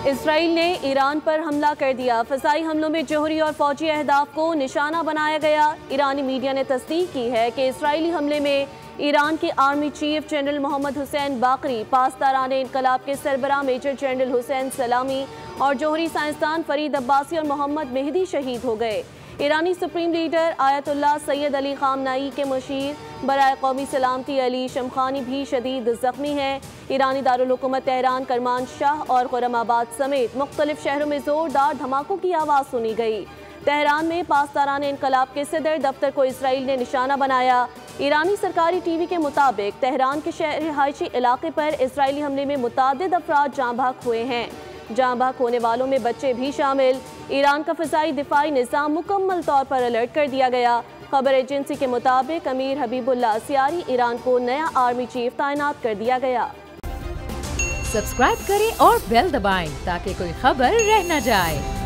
Israel ने Iran पर हमला कर दिया। फ़िज़ाई हमलों में जौहरी और फौजी अहदाफ को निशाना बनाया गया। ईरानी मीडिया ने तस्दीक की है कि इसराइली हमले में ईरान के army chief general Mohammad Hossein Bagheri, पासदारान इनकलाब के सरबराह मेजर जनरल हुसैन सलामी और जौहरी साइंसदान फरीद अब्बासी और मोहम्मद मेहदी शहीद हो गए। ईरानी supreme leader Ayatollah Sayyid Ali Khamenei के मुशीर बराए कौमी सलामती अली शमखानी भी शदीद ज़ख्मी हैं। ईरानी दारुल हुकूमत तेहरान, करमान शाह और खुरमाबाद समेत मुख्तलिफ शहरों में ज़ोरदार धमाकों की आवाज़ सुनी गई। तेहरान में पासदारान इनकलाब के सदर दफ्तर को इसराइल ने निशाना बनाया। ईरानी सरकारी टीवी के मुताबिक तेहरान के शहर रिहायशी इलाके पर इसराइली हमले में मुतादिद अफराद जाँ बहक हुए हैं। जाँ बहक होने वालों में बच्चे भी शामिल। ईरान का फ़िज़ाई दिफाई निज़ाम मुकम्मल तौर पर अलर्ट कर दिया गया। खबर एजेंसी के मुताबिक अमीर हबीबुल्लाह सियारी ईरान को नया आर्मी चीफ तैनात कर दिया गया। सब्सक्राइब करें और बेल दबाएं ताकि कोई खबर रह न जाए।